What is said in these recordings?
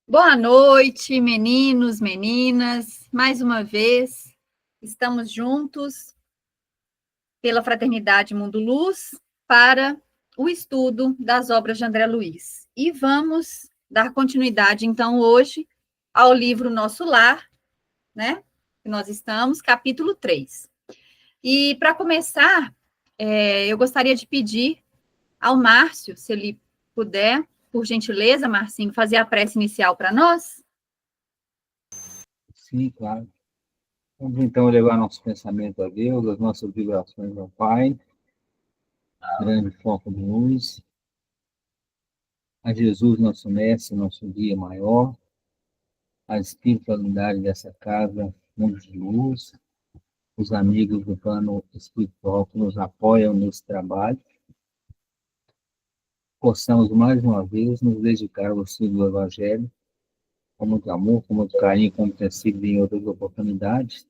Boa noite, meninos, meninas. Mais uma vez, estamos juntos pela Fraternidade Mundo Luz para o estudo das obras de André Luiz. E vamos dar continuidade, então, hoje, ao livro Nosso Lar, né? Que nós estamos, capítulo 3. E, para começar, eu gostaria de pedir ao Márcio, se ele puder, por gentileza, Marcinho, fazer a prece inicial para nós. Sim, claro. Vamos então levar nosso pensamento a Deus, as nossas vibrações ao Pai, grande foco de luz, a Jesus, nosso mestre, nosso guia maior, a espiritualidade dessa casa, mundo de luz, os amigos do plano espiritual que nos apoiam nesse trabalho. Possamos mais uma vez nos dedicar ao estudo do Evangelho, com muito amor, com muito carinho, como tem sido em outras oportunidades.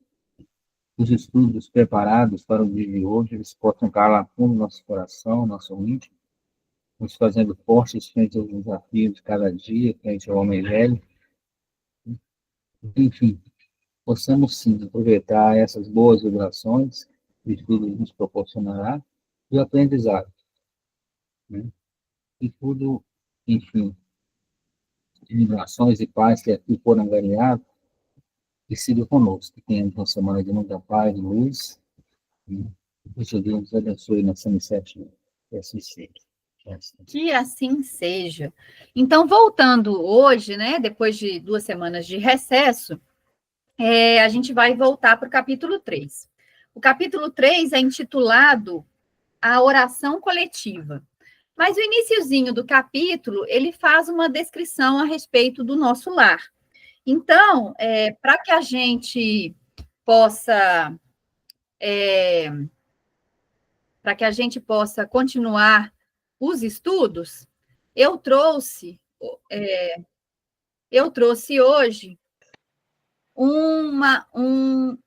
Os estudos preparados para o dia de hoje, eles possam calar fundo no nosso coração, nosso íntimo, nos fazendo fortes frente aos desafios de cada dia, frente ao homem velho. Enfim, possamos sim aproveitar essas boas vibrações que o estudo nos proporcionará e o aprendizado, né? E tudo, enfim, vibrações e paz que aqui foram ganhadas, que siga conosco, que tenhamos uma semana de muita paz e luz, né? Que Deus nos abençoe nessa iniciativa. Que assim seja. Que assim seja. Então, voltando hoje, né, depois de 2 semanas de recesso, a gente vai voltar para o capítulo 3. O capítulo 3 é intitulado A Oração Coletiva. Mas o iniciozinho do capítulo, ele faz uma descrição a respeito do nosso lar. Então, para que a gente possa continuar os estudos, eu trouxe hoje uns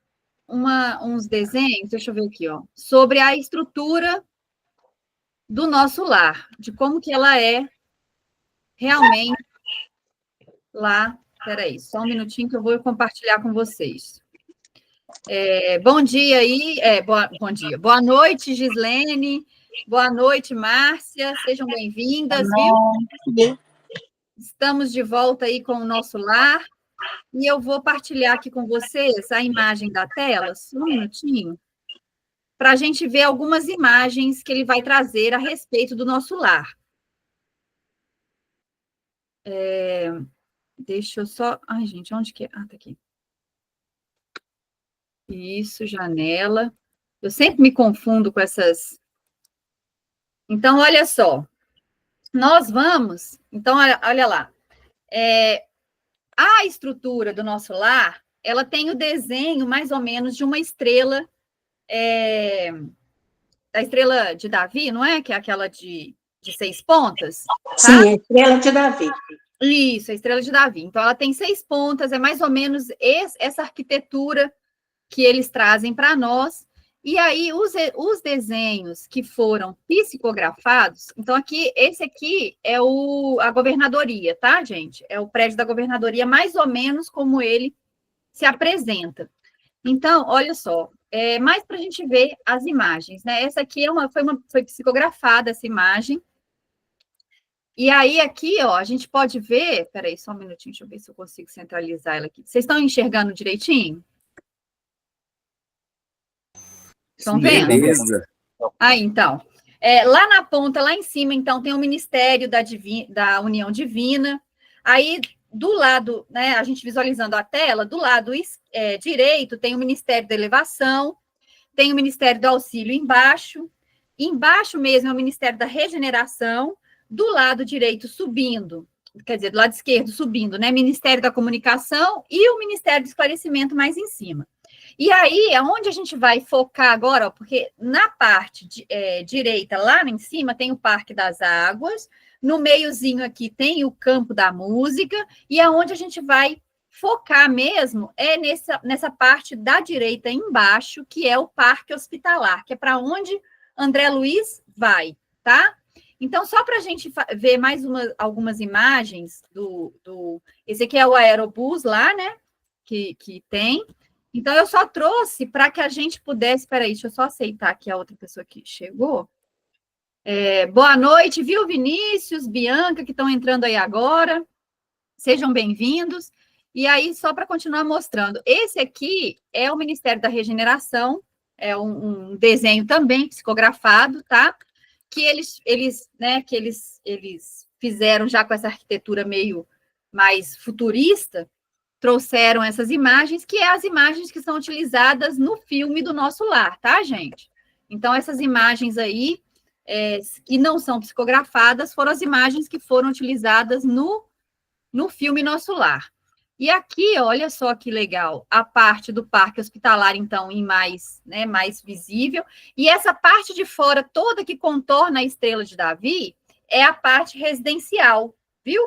desenhos, deixa eu ver aqui, ó, sobre a estrutura do nosso lar, de como que ela é realmente lá. Espera aí, só um minutinho que eu vou compartilhar com vocês. Bom dia aí, bom dia. Boa noite, Gislene. Boa noite, Márcia. Sejam bem-vindas, viu? Estamos de volta aí com o nosso lar. E eu vou partilhar aqui com vocês a imagem da tela, só um minutinho, para a gente ver algumas imagens que ele vai trazer a respeito do nosso lar. Deixa eu só... Ai, gente, onde que é? Ah, tá aqui. Isso, janela. Eu sempre me confundo com essas... Então, olha só. Nós vamos... Então, olha lá. A estrutura do nosso lar, ela tem o desenho, mais ou menos, de uma estrela... a estrela de Davi, não é? Que é aquela de 6 pontas. Tá? Sim, a estrela de Davi. Isso, a estrela de Davi. Então, ela tem 6 pontas, é mais ou menos essa arquitetura que eles trazem para nós. E aí, os desenhos que foram psicografados, então, esse aqui é a governadoria, tá, gente? É o prédio da governadoria, mais ou menos como ele se apresenta. Então, olha só, mais para a gente ver as imagens, né? Essa aqui foi psicografada, essa imagem. E aí, aqui, ó, a gente pode ver... Peraí, só um minutinho, deixa eu ver se eu consigo centralizar ela aqui. Vocês estão enxergando direitinho? Estão vendo? Beleza. Aí, então. Lá na ponta, lá em cima, então, tem o Ministério da União Divina. Aí, do lado, né, a gente visualizando a tela, do lado direito tem o Ministério da Elevação, tem o Ministério do Auxílio embaixo. Embaixo mesmo é o Ministério da Regeneração. Do lado direito, subindo, quer dizer, do lado esquerdo, subindo, né? Ministério da Comunicação e o Ministério do Esclarecimento mais em cima. E aí, aonde a gente vai focar agora, ó, porque na parte direita, lá em cima, tem o Parque das Águas, no meiozinho aqui tem o Campo da Música, e aonde a gente vai focar mesmo é nessa parte da direita embaixo, que é o Parque Hospitalar, que é para onde André Luiz vai, tá? Então, só para a gente ver mais algumas imagens esse aqui é o aerobus lá, né? Que tem. Então, eu só trouxe para que a gente pudesse... Espera aí, deixa eu só aceitar aqui a outra pessoa que chegou. Boa noite, viu, Vinícius, Bianca, que estão entrando aí agora. Sejam bem-vindos. E aí, só para continuar mostrando, esse aqui é o Ministério da Regeneração, é um desenho também psicografado, tá? Que eles fizeram já com essa arquitetura meio mais futurista, trouxeram essas imagens, que é as imagens que são utilizadas no filme do Nosso Lar, tá, gente? Então, essas imagens aí, que não são psicografadas, foram as imagens que foram utilizadas no filme Nosso Lar. E aqui, olha só que legal, a parte do parque hospitalar, então, mais visível, e essa parte de fora toda que contorna a Estrela de Davi é a parte residencial, viu?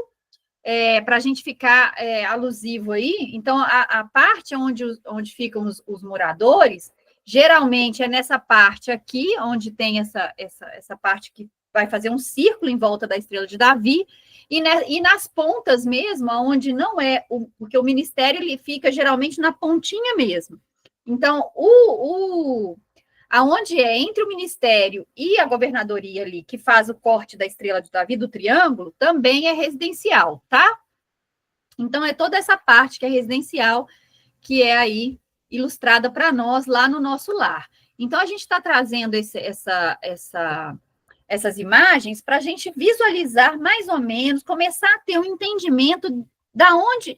Para a gente ficar alusivo aí, então, a parte onde ficam os moradores, geralmente é nessa parte aqui, onde tem essa parte que vai fazer um círculo em volta da Estrela de Davi, e nas pontas mesmo, onde não é, porque o ministério ele fica geralmente na pontinha mesmo. Então, aonde é entre o ministério e a governadoria ali, que faz o corte da Estrela de Davi, do triângulo, também é residencial, tá? Então, é toda essa parte que é residencial, que é aí ilustrada para nós lá no Nosso Lar. Então, a gente está trazendo essas imagens para a gente visualizar mais ou menos, começar a ter um entendimento onde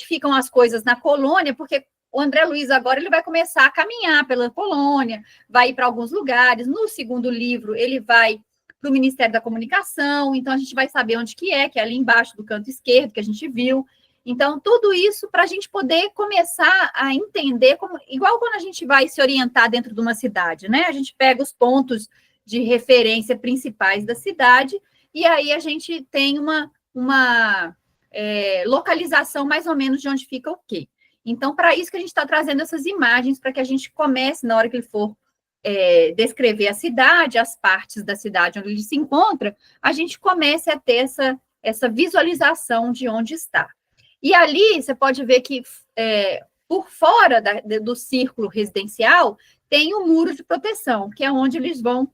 ficam as coisas na colônia, porque o André Luiz agora ele vai começar a caminhar pela colônia, vai ir para alguns lugares. No segundo livro, ele vai para o Ministério da Comunicação, então a gente vai saber onde que é ali embaixo do canto esquerdo, que a gente viu. Então, tudo isso para a gente poder começar a entender, igual quando a gente vai se orientar dentro de uma cidade, né? A gente pega os pontos de referência principais da cidade, e aí a gente tem uma localização mais ou menos de onde fica o quê. Então, para isso que a gente está trazendo essas imagens, para que a gente comece, na hora que ele for descrever a cidade, as partes da cidade onde ele se encontra, a gente comece a ter essa visualização de onde está. E ali, você pode ver que, por fora do círculo residencial, tem o muro de proteção, que é onde eles vão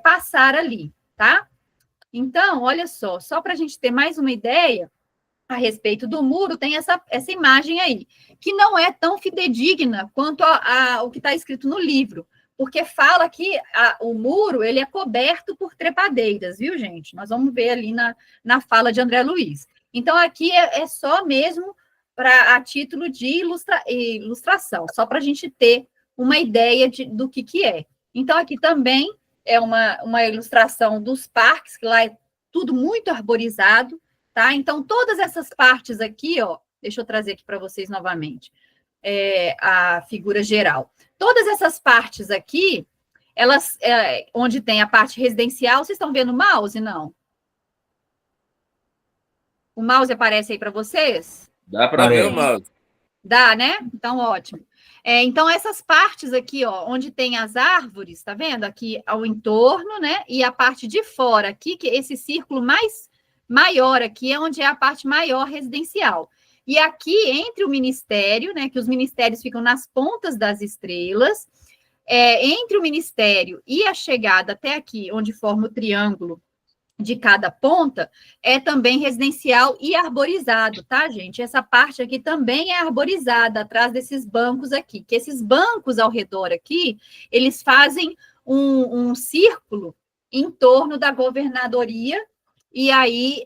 passar ali, tá? Então, olha só para a gente ter mais uma ideia a respeito do muro, tem essa imagem aí, que não é tão fidedigna quanto o que está escrito no livro, porque fala que o muro ele é coberto por trepadeiras, viu, gente? Nós vamos ver ali na fala de André Luiz. Então, aqui é só mesmo a título de ilustração, só para a gente ter uma ideia do que é. Então, aqui também é uma ilustração dos parques, que lá é tudo muito arborizado, tá? Então, todas essas partes aqui, ó, deixa eu trazer aqui para vocês novamente, a figura geral. Todas essas partes aqui, elas, onde tem a parte residencial, vocês estão vendo o mouse? Não? O mouse aparece aí para vocês? Dá para ver o mouse. Dá, né? Então, ótimo. Então, essas partes aqui, ó, onde tem as árvores, tá vendo? Aqui ao entorno, né? E a parte de fora aqui, que esse círculo maior aqui é onde é a parte maior residencial. E aqui, entre o ministério, né? Que os ministérios ficam nas pontas das estrelas, entre o ministério e a chegada até aqui, onde forma o triângulo de cada ponta, é também residencial e arborizado, tá, gente? Essa parte aqui também é arborizada, atrás desses bancos aqui, que esses bancos ao redor aqui, eles fazem um círculo em torno da governadoria, e aí,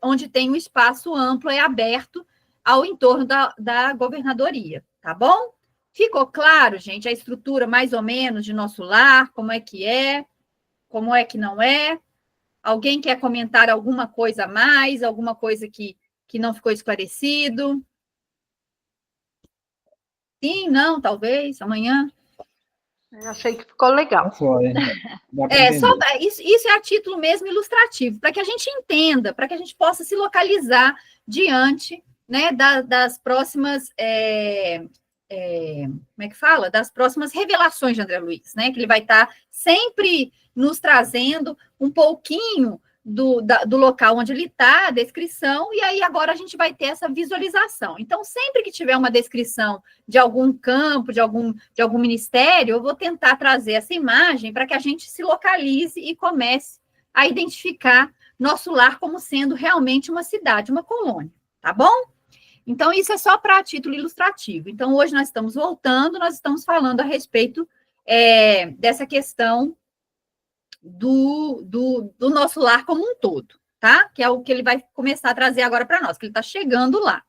onde tem um espaço amplo, é aberto ao entorno da governadoria, tá bom? Ficou claro, gente, a estrutura mais ou menos de Nosso Lar, como é que não é? Alguém quer comentar alguma coisa a mais, alguma coisa que não ficou esclarecido? Sim, não, talvez, amanhã. Eu achei que ficou legal. Isso é a título mesmo ilustrativo, para que a gente entenda, para que a gente possa se localizar diante, né, das próximas como é que fala? Das próximas revelações de André Luiz, né? Que ele vai estar sempre nos trazendo um pouquinho do local onde ele está, a descrição, e aí agora a gente vai ter essa visualização. Então, sempre que tiver uma descrição de algum campo, de algum ministério, eu vou tentar trazer essa imagem para que a gente se localize e comece a identificar nosso lar como sendo realmente uma cidade, uma colônia, tá bom? Então, isso é só para título ilustrativo. Então, hoje nós estamos voltando, nós estamos falando a respeito dessa questão do nosso lar como um todo, tá? Que é o que ele vai começar a trazer agora para nós, que ele está chegando lá.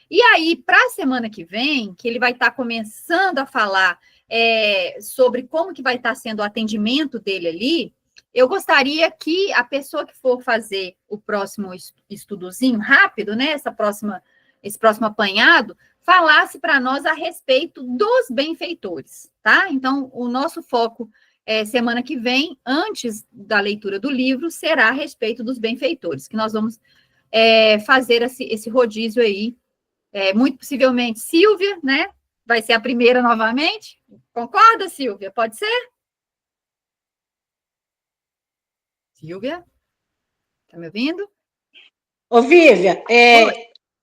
E aí, para a semana que vem, que ele vai estar começando a falar sobre como que vai estar sendo o atendimento dele ali, eu gostaria que a pessoa que for fazer o próximo estudozinho rápido, né? Esse próximo apanhado, falasse para nós a respeito dos benfeitores, tá? Então, o nosso foco semana que vem, antes da leitura do livro, será a respeito dos benfeitores, que nós vamos fazer esse rodízio aí. Muito possivelmente, Silvia, né? Vai ser a primeira novamente. Concorda, Silvia? Pode ser? Silvia? Tá me ouvindo? Ô, Vívia,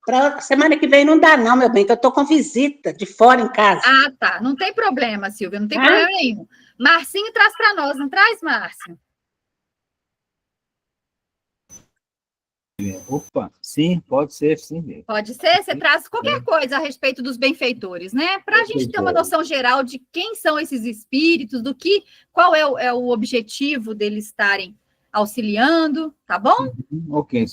para semana que vem não dá não, meu bem, que eu tô com visita de fora em casa. Ah, tá. Não tem problema, Silvia, não tem problema nenhum. Marcinho traz para nós, não traz, Márcio? Opa, sim, pode ser, sim mesmo. Pode ser? Você traz qualquer coisa a respeito dos benfeitores, né? Para a gente ter uma noção geral de quem são esses espíritos, qual é o objetivo deles estarem auxiliando, tá bom? Ok,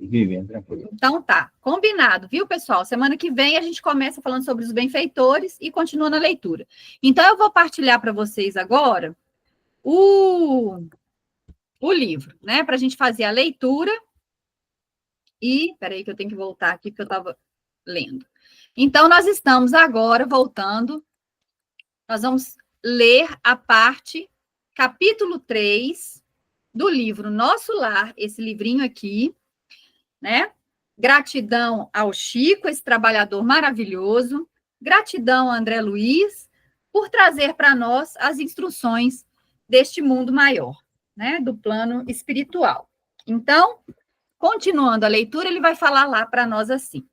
Vivian, tranquilo. Então tá, combinado, viu, pessoal? Semana que vem a gente começa falando sobre os benfeitores e continua na leitura. Então eu vou partilhar para vocês agora o livro, né? Para a gente fazer a leitura. E, peraí que eu tenho que voltar aqui, porque eu estava lendo. Então, nós estamos agora voltando, nós vamos ler a parte, capítulo 3, do livro Nosso Lar, esse livrinho aqui, né? Gratidão ao Chico, esse trabalhador maravilhoso, gratidão a André Luiz, por trazer para nós as instruções deste mundo maior, né? Do plano espiritual. Então, continuando a leitura, ele vai falar lá para nós assim: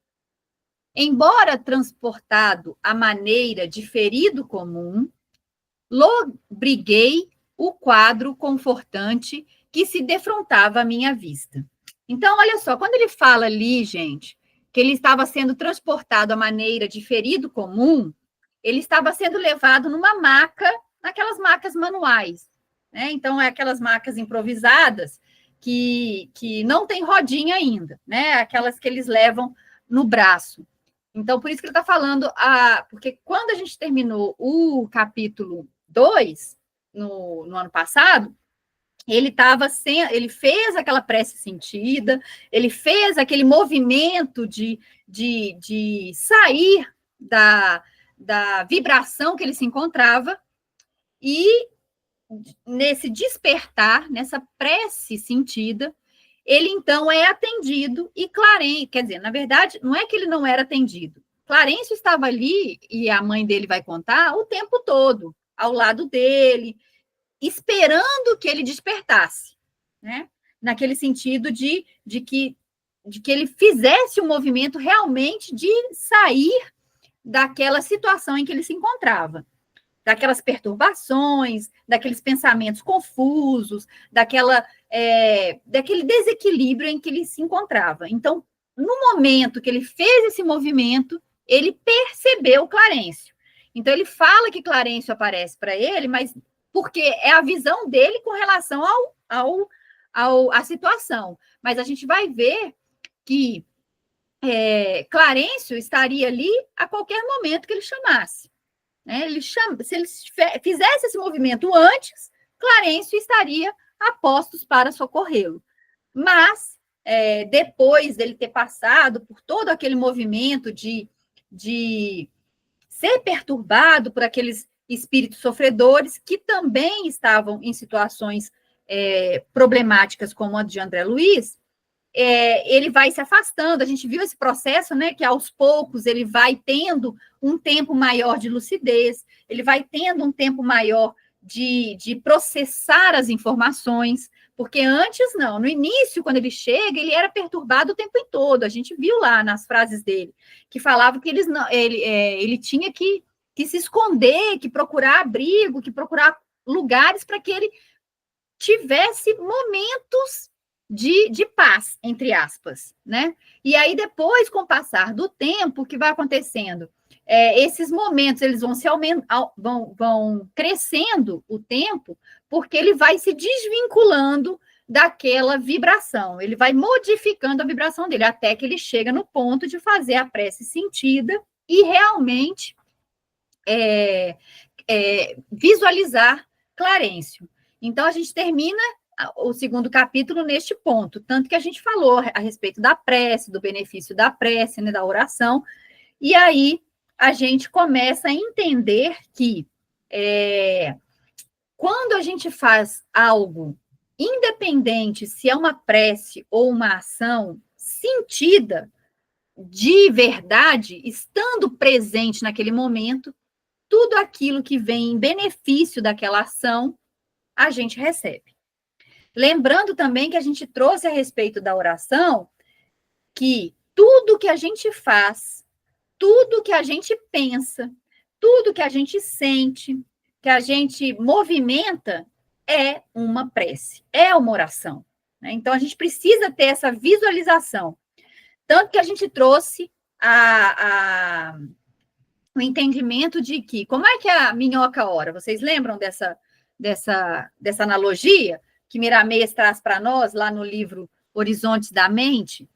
embora transportado à maneira de ferido comum, lobriguei o quadro confortante que se defrontava à minha vista. Então, olha só, quando ele fala ali, gente, que ele estava sendo transportado à maneira de ferido comum, ele estava sendo levado numa maca, naquelas macas manuais, né? Então, é aquelas macas improvisadas, que não tem rodinha ainda, né? Aquelas que eles levam no braço. Então, por isso que ele está falando, porque quando a gente terminou o capítulo 2, no ano passado, ele fez aquela prece sentida, ele fez aquele movimento de sair da vibração que ele se encontrava, e nesse despertar, nessa prece sentida, ele então é atendido e Clarence, quer dizer, na verdade, não é que ele não era atendido. Clarence estava ali, e a mãe dele vai contar, o tempo todo, ao lado dele, esperando que ele despertasse, né? Naquele sentido de que ele fizesse o movimento realmente de sair daquela situação em que ele se encontrava, daquelas perturbações, daqueles pensamentos confusos, daquele desequilíbrio em que ele se encontrava. Então, no momento que ele fez esse movimento, ele percebeu Clarencio. Então, ele fala que Clarencio aparece para ele, mas porque é a visão dele com relação à situação. Mas a gente vai ver que Clarencio estaria ali a qualquer momento que ele chamasse. Se ele fizesse esse movimento antes, Clarencio estaria a postos para socorrê-lo. Mas, depois dele ter passado por todo aquele movimento de ser perturbado por aqueles espíritos sofredores, que também estavam em situações problemáticas como a de André Luiz, ele vai se afastando. A gente viu esse processo, né, que aos poucos ele vai tendo um tempo maior de lucidez, ele vai tendo um tempo maior de processar as informações, porque antes não, no início, quando ele chega, ele era perturbado o tempo todo. A gente viu lá nas frases dele, que falava que ele tinha que se esconder, que procurar abrigo, que procurar lugares para que ele tivesse momentos de paz, entre aspas, né? E aí, depois, com o passar do tempo, o que vai acontecendo? Esses momentos, eles vão vão crescendo o tempo, porque ele vai se desvinculando daquela vibração, ele vai modificando a vibração dele, até que ele chega no ponto de fazer a prece sentida e realmente visualizar Clarencio. Então, a gente termina o segundo capítulo neste ponto, tanto que a gente falou a respeito da prece, do benefício da prece, né, da oração, e aí a gente começa a entender que quando a gente faz algo, independente se é uma prece ou uma ação sentida de verdade, estando presente naquele momento, tudo aquilo que vem em benefício daquela ação, a gente recebe. Lembrando também que a gente trouxe a respeito da oração, que tudo que a gente faz, tudo que a gente pensa, tudo que a gente sente, que a gente movimenta, é uma prece, é uma oração, né? Então, a gente precisa ter essa visualização. Tanto que a gente trouxe o entendimento de que, como é que a minhoca ora? Vocês lembram dessa analogia que Miramês traz para nós lá no livro Horizontes da Mente?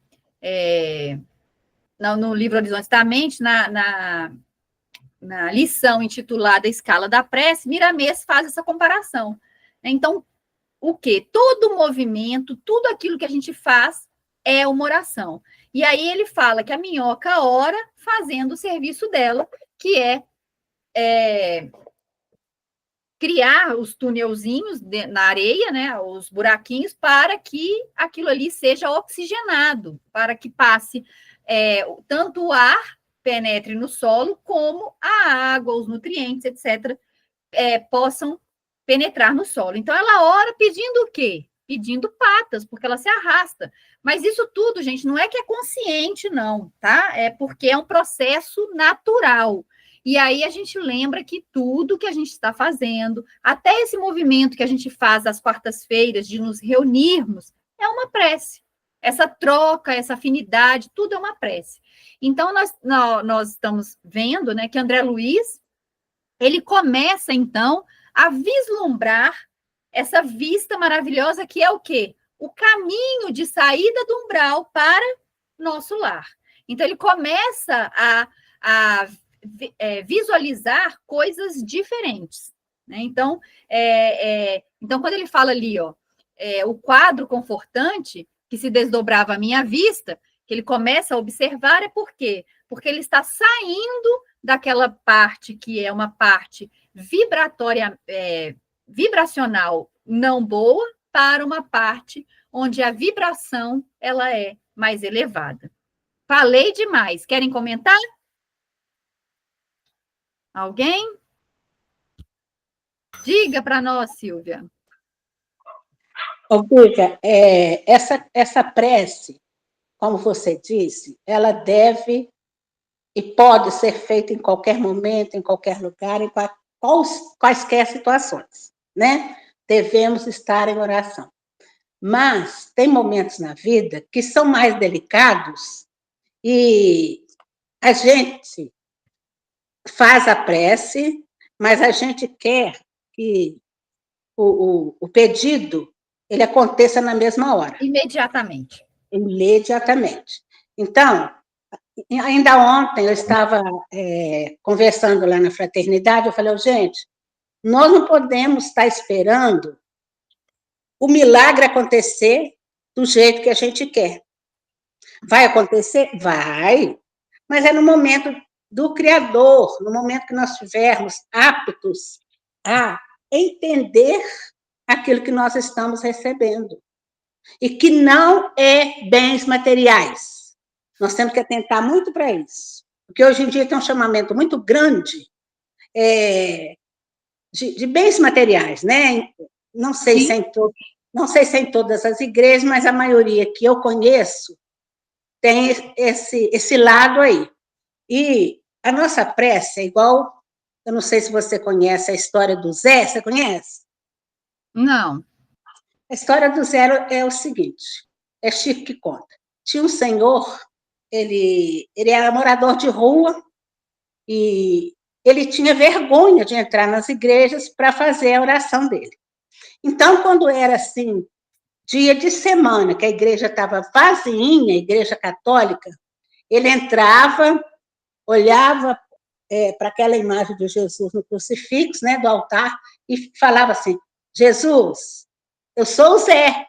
No livro Horizontes da Mente, na lição intitulada Escala da Prece, Miramês faz essa comparação. Então, o quê? Todo movimento, tudo aquilo que a gente faz é uma oração. E aí ele fala que a minhoca ora fazendo o serviço dela, que é criar os tunelzinhos na areia, né, os buraquinhos, para que aquilo ali seja oxigenado, para que passe tanto o ar penetre no solo, como a água, os nutrientes, etc., possam penetrar no solo. Então, ela ora pedindo o quê? Pedindo patas, porque ela se arrasta. Mas isso tudo, gente, não é que é consciente, não, tá? É porque é um processo natural. E aí a gente lembra que tudo que a gente está fazendo, até esse movimento que a gente faz às quartas-feiras de nos reunirmos, é uma prece. Essa troca, essa afinidade, tudo é uma prece. Então, nós estamos vendo, né, que André Luiz, ele começa, então, a vislumbrar essa vista maravilhosa que é o quê? O caminho de saída do umbral para nosso lar. Então, ele começa a visualizar coisas diferentes, né? Então, quando ele fala ali, o quadro confortante que se desdobrava à minha vista, que ele começa a observar, por quê? Porque ele está saindo daquela parte que é uma parte vibracional não boa, para uma parte onde a vibração ela é mais elevada. Falei demais. Querem comentar? Alguém? Diga para nós, Silvia. Ô, Bíblia, essa prece, como você disse, ela deve e pode ser feita em qualquer momento, em qualquer lugar, em quaisquer situações, né? Devemos estar em oração. Mas tem momentos na vida que são mais delicados e a gente faz a prece, mas a gente quer que o pedido ele aconteça na mesma hora. Imediatamente. Imediatamente. Então, ainda ontem eu estava conversando lá na fraternidade, eu falei, gente, nós não podemos estar esperando o milagre acontecer do jeito que a gente quer. Vai acontecer? Vai. Mas é no momento do Criador, no momento que nós estivermos aptos a entender aquilo que nós estamos recebendo. e que não é bens materiais. Nós temos que atentar muito para isso, porque hoje em dia tem um chamamento muito grande de bens materiais, né? Não sei se é não sei se é em todas as igrejas, mas a maioria que eu conheço tem esse lado aí. E a nossa prece é igual, eu não sei se você conhece a história do Zé, você conhece? Não. A história do Zé é o seguinte, é Chico que conta. Tinha um senhor, ele era morador de rua, e ele tinha vergonha de entrar nas igrejas para fazer a oração dele. Então, quando era assim, dia de semana, que a igreja estava vazinha, a igreja católica, ele entrava, olhava para aquela imagem de Jesus no crucifixo, né, do altar, e falava assim, Jesus, eu sou o Zé,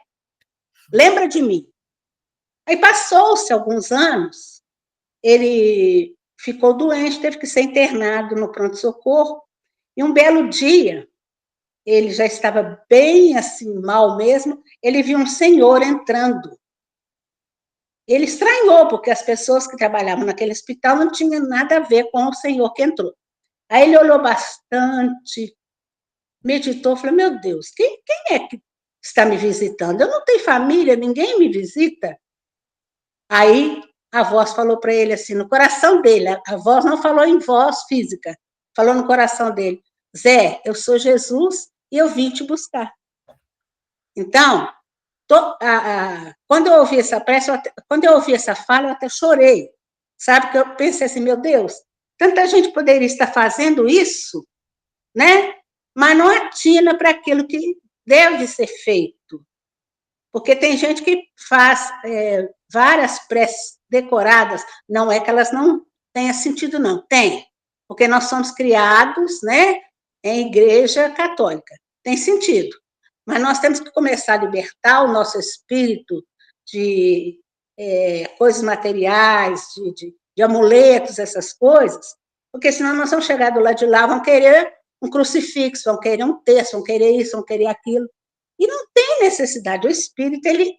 lembra de mim. Aí passou-se alguns anos, ele ficou doente, teve que ser internado no pronto-socorro, e um belo dia, ele já estava bem assim, mal mesmo, ele viu um senhor entrando. Ele estranhou, porque as pessoas que trabalhavam naquele hospital não tinham nada a ver com o senhor que entrou. Aí ele olhou bastante, meditou, falou, meu Deus, quem é que está me visitando? Eu não tenho família, ninguém me visita. Aí a voz falou para ele assim, no coração dele, a voz não falou em voz física, falou no coração dele, Zé, eu sou Jesus e eu vim te buscar. Então, quando eu ouvi essa prece, quando eu ouvi essa fala, eu até chorei, sabe? Que eu pensei assim, meu Deus, tanta gente poderia estar fazendo isso, né? Mas não atina para aquilo que deve ser feito. Porque tem gente que faz várias preces decoradas, não é que elas não tenham sentido, não. Tem, porque nós somos criados, né, em igreja católica. Tem sentido. Mas nós temos que começar a libertar o nosso espírito de coisas materiais, de amuletos, essas coisas, porque senão nós vamos chegar do lado de lá, vão querer um crucifixo, vão querer um texto, vão querer isso, vão querer aquilo. E não tem necessidade. O espírito, ele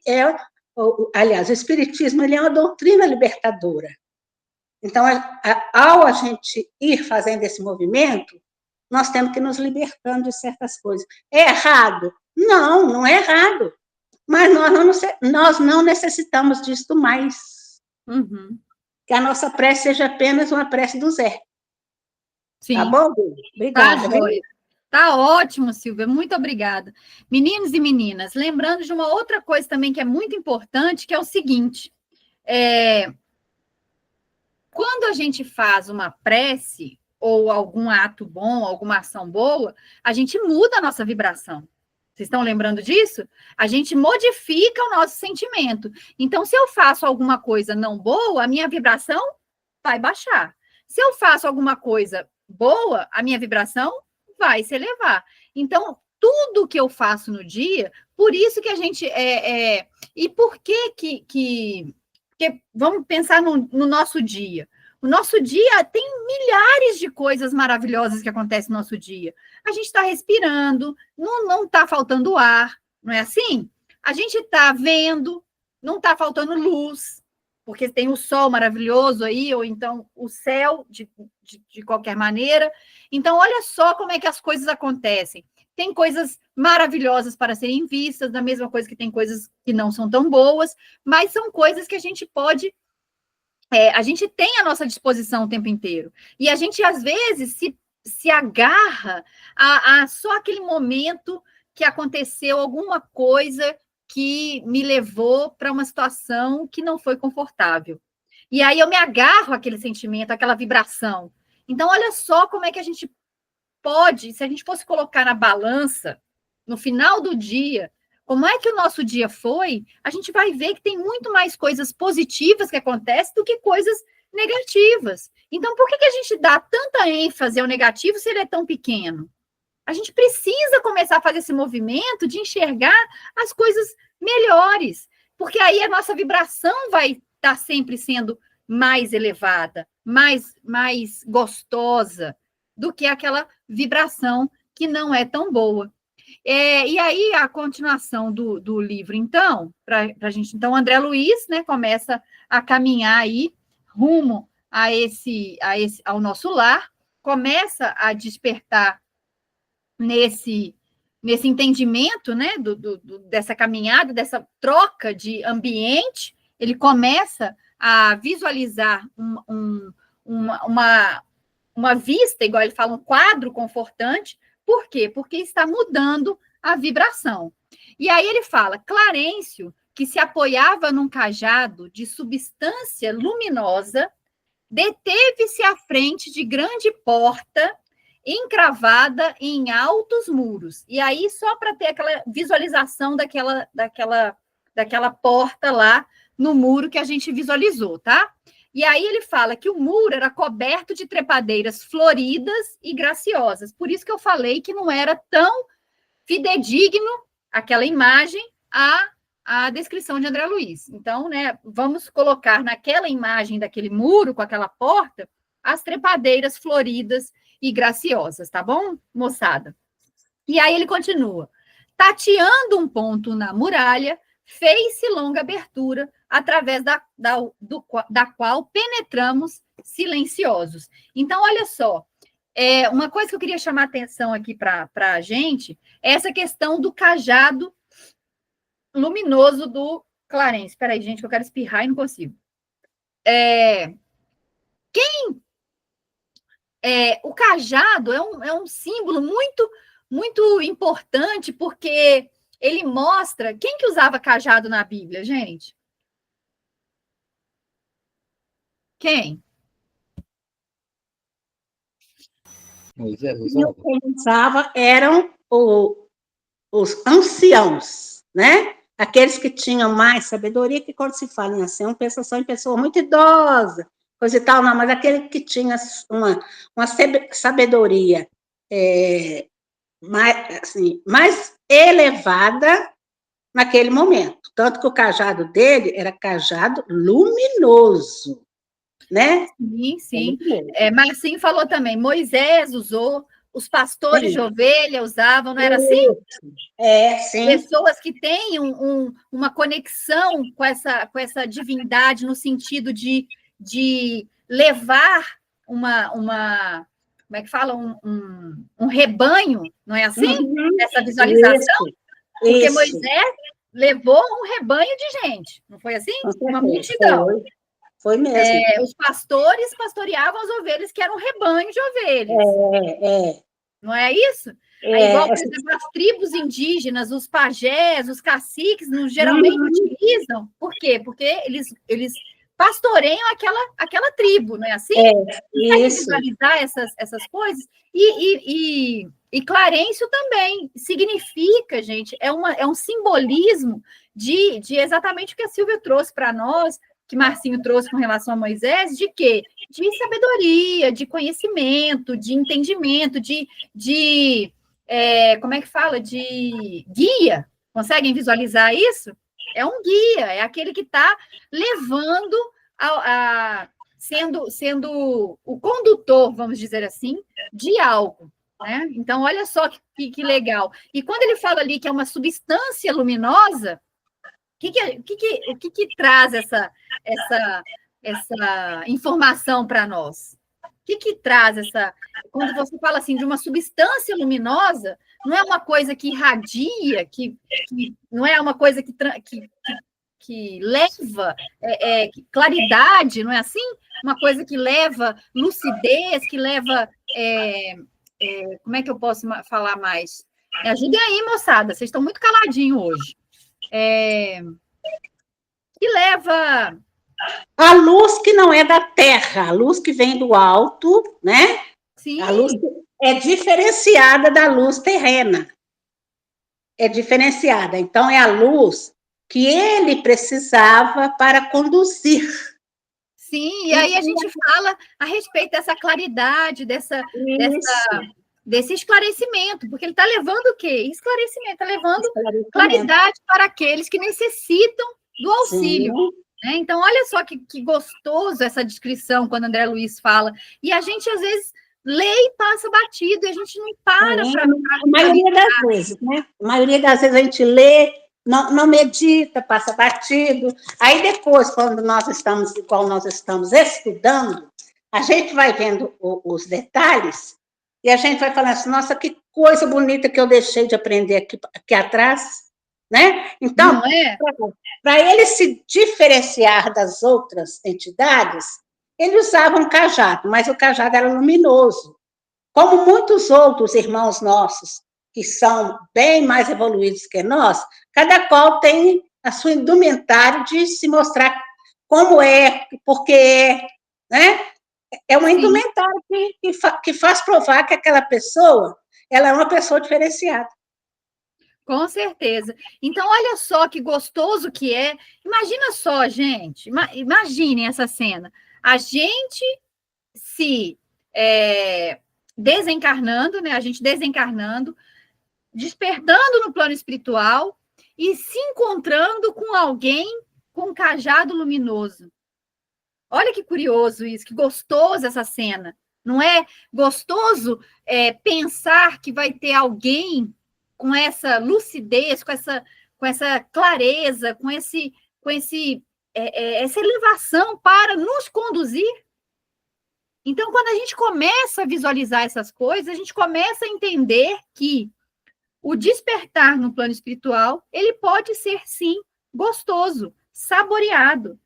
aliás, o espiritismo, ele é uma doutrina libertadora. Então, ao a gente ir fazendo esse movimento, nós temos que nos libertando de certas coisas. É errado? Não, não é errado. Mas nós não necessitamos disso mais. Uhum. Que a nossa prece seja apenas uma prece do Zé. Sim. Tá bom? Obrigada. Tá, joia. Tá ótimo, Silvia, muito obrigada. Meninos e meninas, lembrando de uma outra coisa também que é muito importante, que é o seguinte, quando a gente faz uma prece, ou algum ato bom, alguma ação boa, a gente muda a nossa vibração. Vocês estão lembrando disso? A gente modifica o nosso sentimento. Então, se eu faço alguma coisa não boa, a minha vibração vai baixar. Se eu faço alguma coisa boa, a minha vibração vai se elevar. Então, tudo que eu faço no dia, por isso que a gente... E por que vamos pensar no nosso dia. O nosso dia tem milhares de coisas maravilhosas que acontecem no nosso dia. A gente está respirando, não está faltando ar, não é assim? A gente está vendo, não está faltando luz, porque tem o sol maravilhoso aí, ou então o céu, de qualquer maneira. Então, olha só como é que as coisas acontecem. Tem coisas maravilhosas para serem vistas, da mesma coisa que tem coisas que não são tão boas, mas são coisas que a gente pode... a gente tem à nossa disposição o tempo inteiro. E a gente, às vezes, se agarra a só aquele momento que aconteceu alguma coisa que me levou para uma situação que não foi confortável. E aí eu me agarro àquele sentimento, àquela vibração. Então, olha só como é que a gente pode, se a gente fosse colocar na balança, no final do dia, como é que o nosso dia foi, a gente vai ver que tem muito mais coisas positivas que acontecem do que coisas negativas. Então, por que a gente dá tanta ênfase ao negativo se ele é tão pequeno? A gente precisa começar a fazer esse movimento de enxergar as coisas melhores, porque aí a nossa vibração vai estar sempre sendo mais elevada, mais gostosa do que aquela vibração que não é tão boa. E aí, a continuação do livro, então, para a gente... Então, André Luiz, né, começa a caminhar aí rumo ao nosso lar, começa a despertar nesse entendimento, né, dessa caminhada, dessa troca de ambiente, ele começa a visualizar uma vista, igual ele fala, um quadro confortante. Por quê? Porque está mudando a vibração. E aí ele fala, Clarencio, que se apoiava num cajado de substância luminosa, deteve-se à frente de grande porta encravada em altos muros. E aí, só para ter aquela visualização daquela porta lá no muro que a gente visualizou, tá? E aí ele fala que o muro era coberto de trepadeiras floridas e graciosas. Por isso que eu falei que não era tão fidedigno aquela imagem à descrição de André Luiz. Então, né, vamos colocar naquela imagem daquele muro, com aquela porta, as trepadeiras floridas e graciosas, tá bom, moçada? E aí ele continua. Tateando um ponto na muralha, fez-se longa abertura, através da qual penetramos silenciosos. Então, olha só, uma coisa que eu queria chamar a atenção aqui para a gente é essa questão do cajado luminoso do Clarencio. Espera aí, gente, que eu quero espirrar e não consigo. O cajado é um símbolo muito, muito importante, porque ele mostra... Quem que usava cajado na Bíblia, gente? Quem? Moisés E usava? quem usava eram os anciãos, né? Aqueles que tinham mais sabedoria, que quando se fala em ancião, pensa só em pessoa muito idosa, coisa e tal, não, mas aquele que tinha uma sabedoria mais elevada naquele momento. Tanto que o cajado dele era cajado luminoso, né? Sim, sim. Marcinho falou também, Moisés usou, os pastores de ovelha usavam, não era assim? Sim. Pessoas que têm uma conexão com essa divindade, no sentido de levar como é que fala? Um rebanho, não é assim? Essa visualização? Porque Moisés levou um rebanho de gente, não foi assim? Uma multidão. Foi mesmo. Os pastores pastoreavam as ovelhas, que eram um rebanho de ovelhas. Não é isso? Igual, por exemplo, as tribos indígenas, os pajés, os caciques, geralmente utilizam. Por quê? Porque eles pastoreiam aquela tribo, não é assim? Consegue visualizar essas coisas? E Clarencio também significa, gente, é um simbolismo de exatamente o que a Silvia trouxe para nós, que Marcinho trouxe com relação a Moisés, de quê? De sabedoria, de conhecimento, de entendimento, como é que fala? De guia. Conseguem visualizar isso? É um guia, é aquele que está levando, sendo o condutor, vamos dizer assim, de algo. Né? Então, olha só que legal. E quando ele fala ali que é uma substância luminosa, o que traz essa informação para nós? O que traz essa... Quando você fala assim de uma substância luminosa, não é uma coisa que irradia, que não é uma coisa que leva claridade, não é assim? Uma coisa que leva lucidez, que leva... como é que eu posso falar mais? Me ajudem aí, moçada, vocês estão muito caladinhos hoje. Que leva... A luz que não é da terra, a luz que vem do alto, né? Sim. A luz é diferenciada da luz terrena. É diferenciada. Então, é a luz que ele precisava para conduzir. Sim, e aí a gente fala a respeito dessa claridade, desse esclarecimento, porque ele está levando o quê? Esclarecimento, está levando claridade para aqueles que necessitam do auxílio. Né? Então, olha só que gostoso essa descrição, quando André Luiz fala. E a gente, às vezes, lê e passa batido, e a gente não para para... A maioria das vezes, né? A maioria das vezes a gente lê, não medita, passa batido. Aí depois, quando nós estamos estudando, a gente vai vendo os detalhes e a gente vai falando assim, nossa, que coisa bonita que eu deixei de aprender aqui atrás, né? Então, não é? para ele se diferenciar das outras entidades, ele usava um cajado, mas o cajado era luminoso. Como muitos outros irmãos nossos, que são bem mais evoluídos que nós, cada qual tem a sua indumentária de se mostrar como é, porque é, né? É uma indumentária que faz provar que aquela pessoa, ela é uma pessoa diferenciada. Com certeza. Então, olha só que gostoso que é. Imagina só, gente. Imaginem essa cena. A gente se desencarnando, né? A gente desencarnando, despertando no plano espiritual e se encontrando com alguém com um cajado luminoso. Olha que curioso isso, que gostoso essa cena. Não é gostoso pensar que vai ter alguém com essa lucidez, com essa clareza, com essa elevação para nos conduzir? Então, quando a gente começa a visualizar essas coisas, a gente começa a entender que o despertar no plano espiritual, ele pode ser, sim, gostoso, saboreado,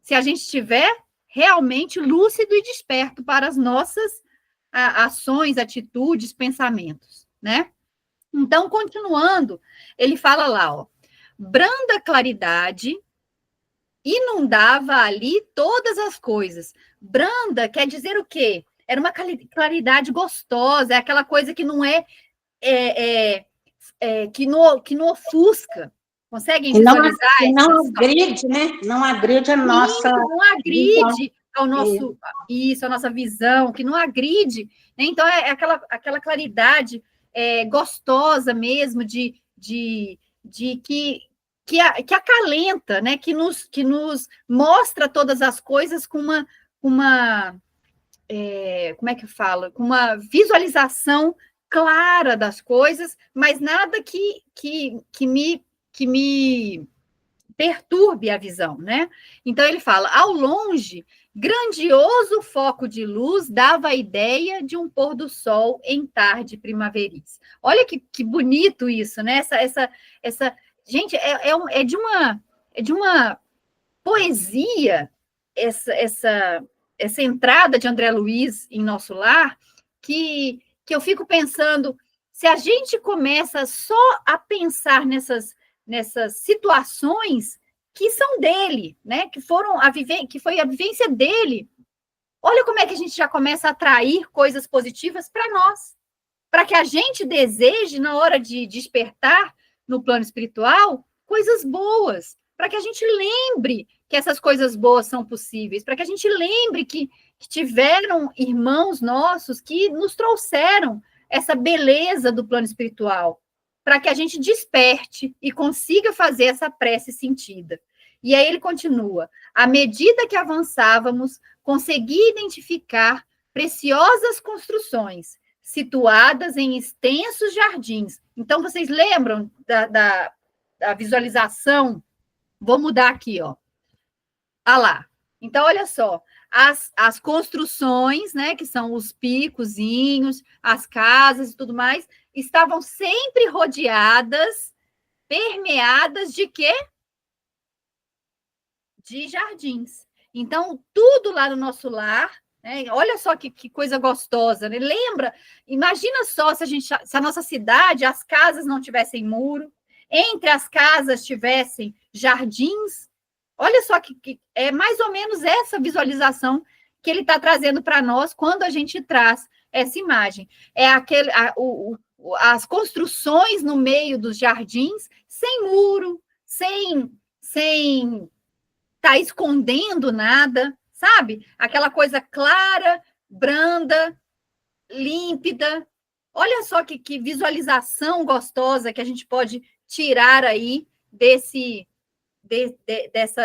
se a gente estiver realmente lúcido e desperto para as nossas ações, atitudes, pensamentos, né? Então, continuando, ele fala lá, ó, branda claridade inundava ali todas as coisas. Branda quer dizer o quê? Era uma claridade gostosa, é aquela coisa que não que não ofusca. Conseguem visualizar? Não agride, né? Não agride a nossa... Não agride ao nosso... Isso, a nossa visão, que não agride. Né? Então, é aquela claridade gostosa mesmo, que acalenta, né? Que nos mostra todas as coisas com uma como é que fala? Com uma visualização clara das coisas, mas nada que me perturbe a visão, né? Então ele fala, ao longe, grandioso foco de luz dava a ideia de um pôr do sol em tarde primaveris. Olha que bonito isso, né? Essa gente, é de uma poesia essa entrada de André Luiz em nosso lar, que eu fico pensando, se a gente começa só a pensar nessas situações que são dele, né? Que foi a vivência dele. Olha como é que a gente já começa a atrair coisas positivas para nós, para que a gente deseje, na hora de despertar no plano espiritual, coisas boas, para que a gente lembre que essas coisas boas são possíveis, para que a gente lembre que tiveram irmãos nossos que nos trouxeram essa beleza do plano espiritual, para que a gente desperte e consiga fazer essa prece sentida. E aí ele continua, à medida que avançávamos, consegui identificar preciosas construções situadas em extensos jardins. Então, vocês lembram da visualização? Vou mudar aqui, ó. Ah lá. Então, olha só, as construções, né, que são os picozinhos, as casas e tudo mais, estavam sempre rodeadas, permeadas de quê? De jardins. Então, tudo lá no nosso lar, né, olha só que coisa gostosa, né? Lembra? Imagina só se a nossa cidade, as casas não tivessem muro, entre as casas tivessem jardins. Olha só que é mais ou menos essa visualização que ele está trazendo para nós quando a gente traz essa imagem. É as construções no meio dos jardins, sem muro, sem estar escondendo nada, sabe? Aquela coisa clara, branda, límpida. Olha só que visualização gostosa que a gente pode tirar aí dessa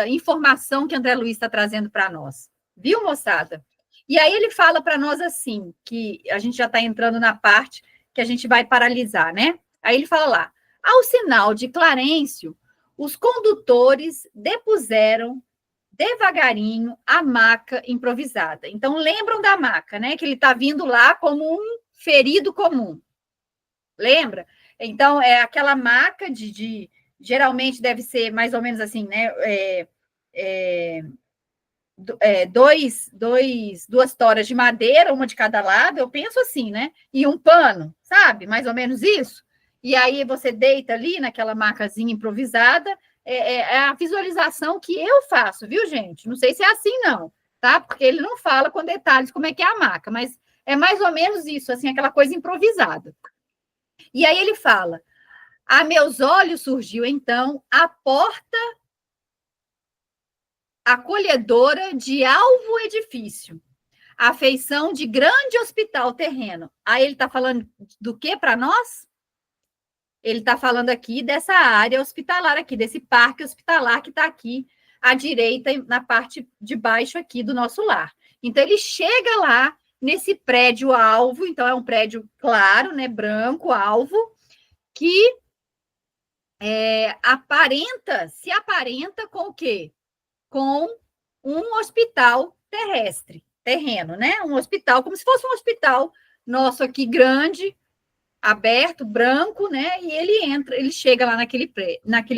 informação que André Luiz está trazendo para nós. Viu, moçada? E aí ele fala para nós assim, que a gente já está entrando na parte que a gente vai paralisar, né? Aí ele fala lá, ao sinal de Clarencio, os condutores depuseram devagarinho a maca improvisada. Então, lembram da maca, né? Que ele está vindo lá como um ferido comum. Lembra? Então, é aquela maca geralmente deve ser mais ou menos assim, né? Duas toras de madeira, uma de cada lado, eu penso assim, né? E um pano, sabe? Mais ou menos isso. E aí você deita ali naquela macazinha improvisada. É a visualização que eu faço, viu, gente? Não sei se é assim, não, tá? Porque ele não fala com detalhes como é que é a maca, mas é mais ou menos isso, assim, aquela coisa improvisada. E aí ele fala, a meus olhos surgiu, então, a porta acolhedora de alvo edifício, a feição de grande hospital terreno. Aí ele está falando do que para nós? Ele está falando aqui dessa área hospitalar aqui, desse parque hospitalar que está aqui à direita, na parte de baixo aqui do nosso lar. Então, ele chega lá nesse prédio alvo, então é um prédio claro, né, branco, alvo, que se aparenta com o quê? Com um hospital terreno, né? Um hospital, como se fosse um hospital nosso aqui grande, aberto, branco, né? E ele chega lá naquele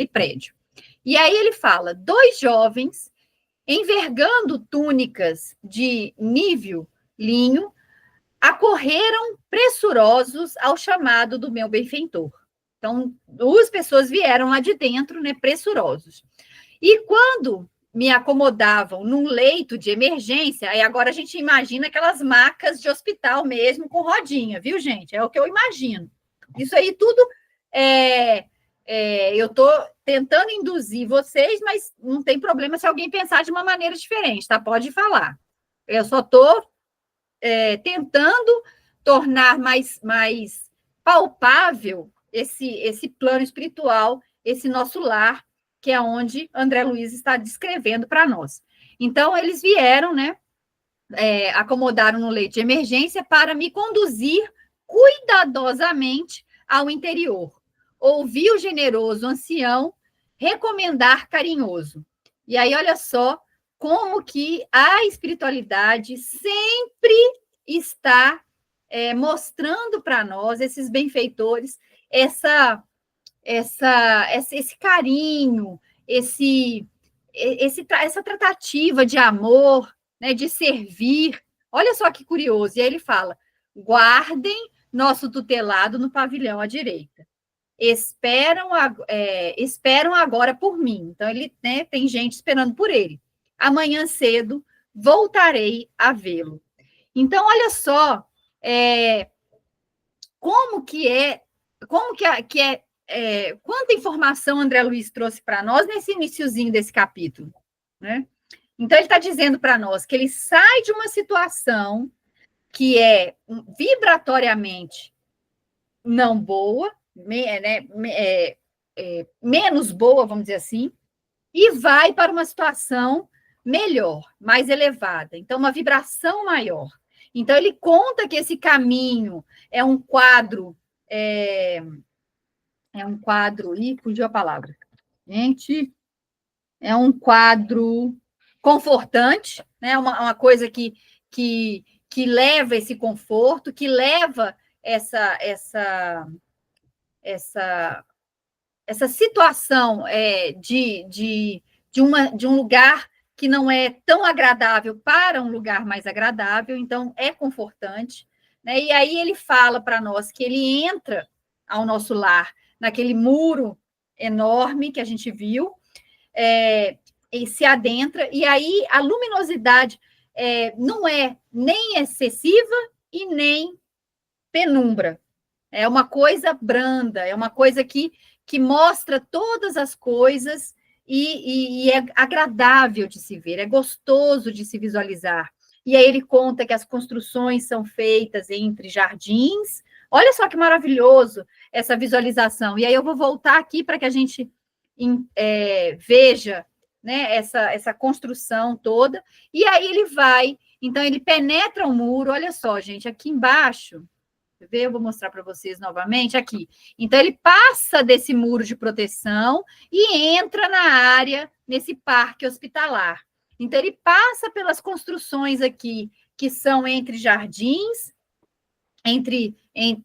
prédio. E aí ele fala, 2 jovens, envergando túnicas de nível linho, acorreram pressurosos ao chamado do meu benfeitor. Então, 2 pessoas vieram lá de dentro, né? Pressurosos. E quando me acomodavam num leito de emergência, aí agora a gente imagina aquelas macas de hospital mesmo, com rodinha, viu, gente? É o que eu imagino. Isso aí tudo eu estou tentando induzir vocês, mas não tem problema se alguém pensar de uma maneira diferente, tá? Pode falar. Eu só estou tentando tornar mais palpável esse plano espiritual, esse nosso lar, que é onde André Luiz está descrevendo para nós. Então, eles vieram, né, acomodaram no leito de emergência para me conduzir cuidadosamente ao interior. Ouvi o generoso ancião recomendar carinhoso. E aí, olha só como que a espiritualidade sempre está mostrando para nós, esses benfeitores, essa esse carinho, essa tratativa de amor, né, de servir. Olha só que curioso. E aí ele fala, guardem nosso tutelado no pavilhão à direita. Esperam agora por mim. Então, ele, né, tem gente esperando por ele. Amanhã cedo voltarei a vê-lo. Então, olha só como que é quanta informação André Luiz trouxe para nós nesse iniciozinho desse capítulo, né? Então, ele está dizendo para nós que ele sai de uma situação que é vibratoriamente não boa, menos boa, vamos dizer assim, e vai para uma situação melhor, mais elevada. Então, uma vibração maior. Então, ele conta que esse caminho é um quadro... fugiu a palavra. Gente, é um quadro confortante, né? Uma coisa que leva esse conforto, que leva essa situação de um lugar que não é tão agradável para um lugar mais agradável, então é confortante, né? E aí ele fala para nós que ele entra ao nosso lar naquele muro enorme que a gente viu, e se adentra, e aí a luminosidade não é nem excessiva e nem penumbra. É uma coisa branda, é uma coisa que mostra todas as coisas e é agradável de se ver, é gostoso de se visualizar. E aí ele conta que as construções são feitas entre jardins. Olha só que maravilhoso essa visualização. E aí eu vou voltar aqui para que a gente veja, né, essa construção toda. E aí ele vai Então, ele penetra o muro, olha só, gente, aqui embaixo, quer ver? Eu vou mostrar para vocês novamente aqui. Então, ele passa desse muro de proteção e entra na área, nesse parque hospitalar. Então, ele passa pelas construções aqui, que são entre jardins,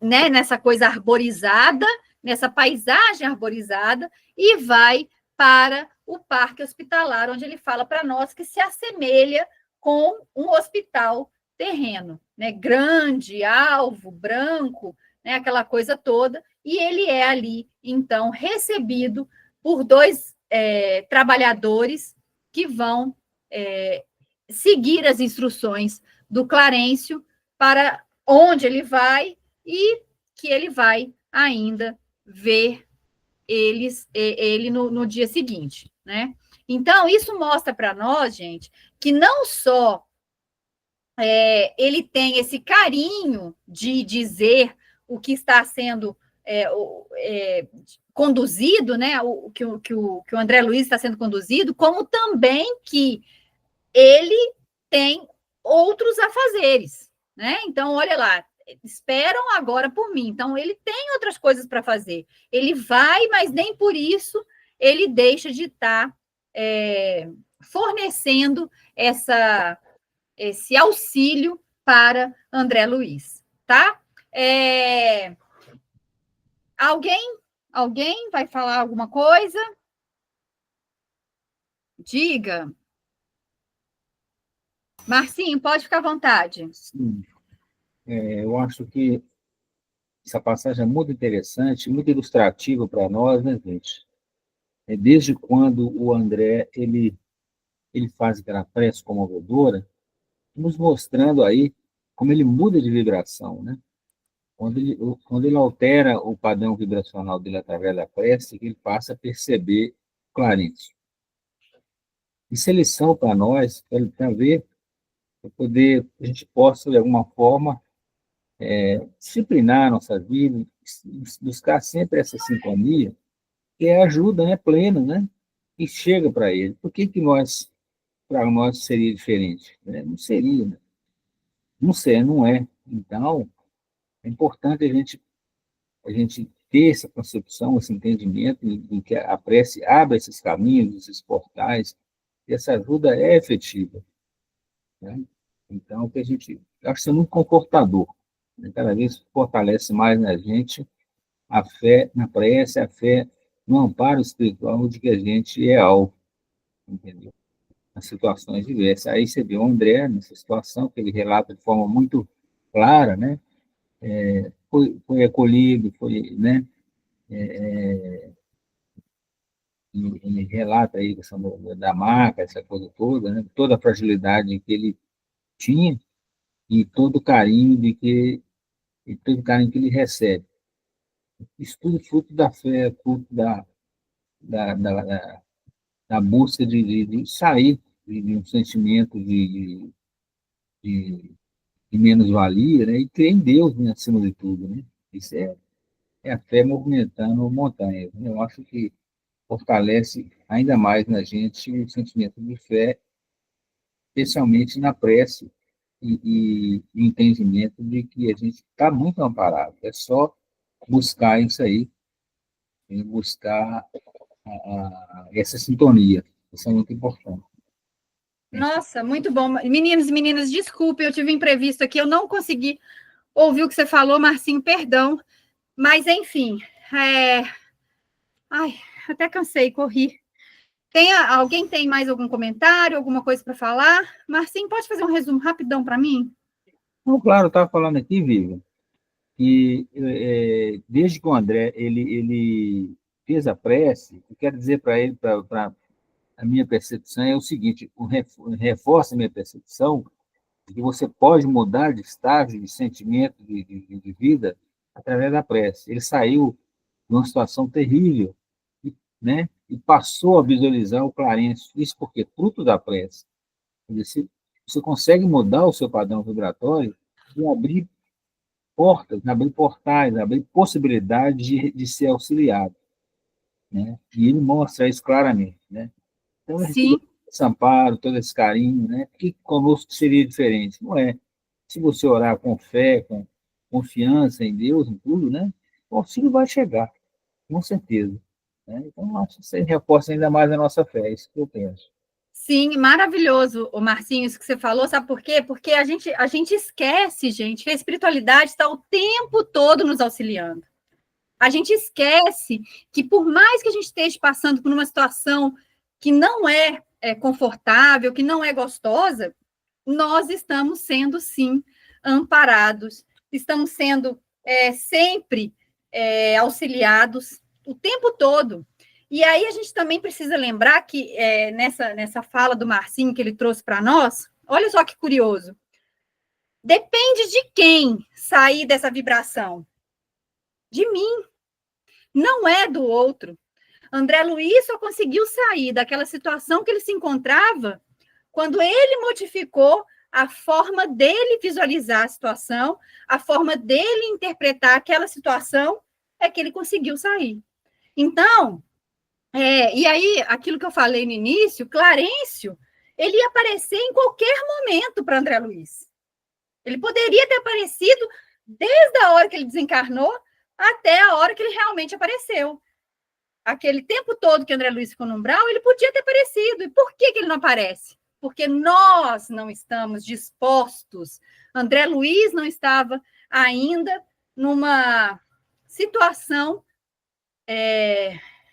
né, nessa coisa arborizada, nessa paisagem arborizada, e vai para o parque hospitalar, onde ele fala para nós que se assemelha com um hospital terreno, né? Grande, alvo, branco, né? Aquela coisa toda, e ele é ali, então, recebido por dois trabalhadores que vão seguir as instruções do Clarencio para onde ele vai e que ele vai ainda ver ele no dia seguinte, né? Então, isso mostra para nós, gente, que não só ele tem esse carinho de dizer o que está sendo conduzido, né? Que o André Luiz está sendo conduzido, como também que ele tem outros afazeres, né? Então, olha lá, esperam agora por mim. Então, ele tem outras coisas para fazer. Ele vai, mas nem por isso ele deixa de estar fornecendo esse auxílio para André Luiz, tá? Alguém vai falar alguma coisa? Diga. Marcinho, pode ficar à vontade. Sim. Eu acho que essa passagem é muito interessante, muito ilustrativa para nós, né, gente? Desde quando o André ele faz aquela prece comovedora, nos mostrando aí como ele muda de vibração, né? Quando ele altera o padrão vibracional dele através da prece, ele passa a perceber claramente. Isso é lição para nós, para ver, para poder a gente possa, de alguma forma, disciplinar a nossa vida, buscar sempre essa sintonia, que é a ajuda, né, plena, né? E chega para ele. Por que para nós seria diferente? Né? Não seria, né? Não sei, não é. Então, é importante a gente ter essa concepção, esse entendimento de que a prece abre esses caminhos, esses portais, e essa ajuda é efetiva, né? Então, que a gente acho que é muito confortador, né? Cada vez fortalece mais na gente a fé na prece, a fé no amparo espiritual de que a gente é alvo, entendeu? Nas situações diversas. Aí você vê o André nessa situação, que ele relata de forma muito clara, né? Foi acolhido, né? Ele relata aí a questão da marca, essa coisa toda, né? Toda a fragilidade que ele tinha e todo o carinho que ele recebe. Isso tudo fruto da fé, fruto da, da, da, da busca de sair de um sentimento de, de menos-valia, né? E crer em Deus, né, acima de tudo, né? Isso é a fé movimentando montanhas, né? Eu acho que fortalece ainda mais na gente o sentimento de fé, especialmente na prece e entendimento de que a gente está muito amparado. É só buscar isso aí, e buscar essa sintonia. Isso é muito importante. Nossa, muito bom. Meninos e meninas, desculpe, eu tive um imprevisto aqui, eu não consegui ouvir o que você falou, Marcinho, perdão. Mas, enfim, ai, até cansei, corri. Alguém tem mais algum comentário, alguma coisa para falar? Marcinho, pode fazer um resumo rapidão para mim? Então, claro, eu estava falando aqui, Vivian, que desde que o André ele fez a prece, eu quero dizer para ele, para a minha percepção é o seguinte, reforça a minha percepção de que você pode mudar de estágio, de sentimento, de vida, através da prece. Ele saiu de uma situação terrível, né? E passou a visualizar o Clarencio. Isso porque, fruto da prece, você consegue mudar o seu padrão vibratório e abrir portas, abrir portais, abrir possibilidades de ser auxiliado, né? E ele mostra isso claramente, né? Então, Sim. esse amparo, todo esse carinho, né? Que conosco seria diferente, não é? Se você orar com fé, com confiança em Deus, em tudo, né? O auxílio vai chegar, com certeza. Né? Então, acho que isso aí reforça ainda mais a nossa fé, é isso que eu penso. Sim, maravilhoso, o Marcinho, isso que você falou, sabe por quê? Porque a gente esquece, gente, que a espiritualidade está o tempo todo nos auxiliando. A gente esquece que, por mais que a gente esteja passando por uma situação que não é confortável, que não é gostosa, nós estamos sendo, sim, amparados, estamos sendo sempre auxiliados o tempo todo. E aí a gente também precisa lembrar que nessa fala do Marcinho que ele trouxe para nós, olha só que curioso, depende de quem sair dessa vibração? De mim, não é do outro. André Luiz só conseguiu sair daquela situação que ele se encontrava quando ele modificou a forma dele visualizar a situação, a forma dele interpretar aquela situação, é que ele conseguiu sair. Então, e aí, aquilo que eu falei no início, Clarencio, ele ia aparecer em qualquer momento para André Luiz. Ele poderia ter aparecido desde a hora que ele desencarnou até a hora que ele realmente apareceu. Aquele tempo todo que André Luiz ficou no umbral, ele podia ter aparecido. E por que ele não aparece? Porque nós não estamos dispostos. André Luiz não estava ainda numa situação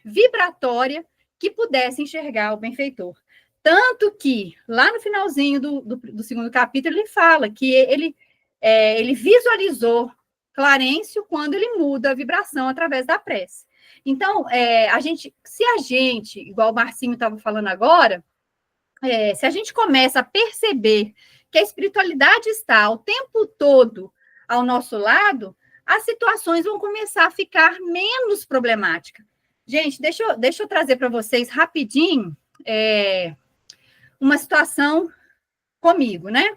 vibratória que pudesse enxergar o benfeitor. Tanto que, lá no finalzinho do segundo capítulo, ele fala que ele visualizou Clarencio quando ele muda a vibração através da prece. Então, se a gente, igual o Marcinho estava falando agora, se a gente começa a perceber que a espiritualidade está o tempo todo ao nosso lado, as situações vão começar a ficar menos problemáticas. Gente, deixa eu trazer para vocês rapidinho uma situação comigo, né?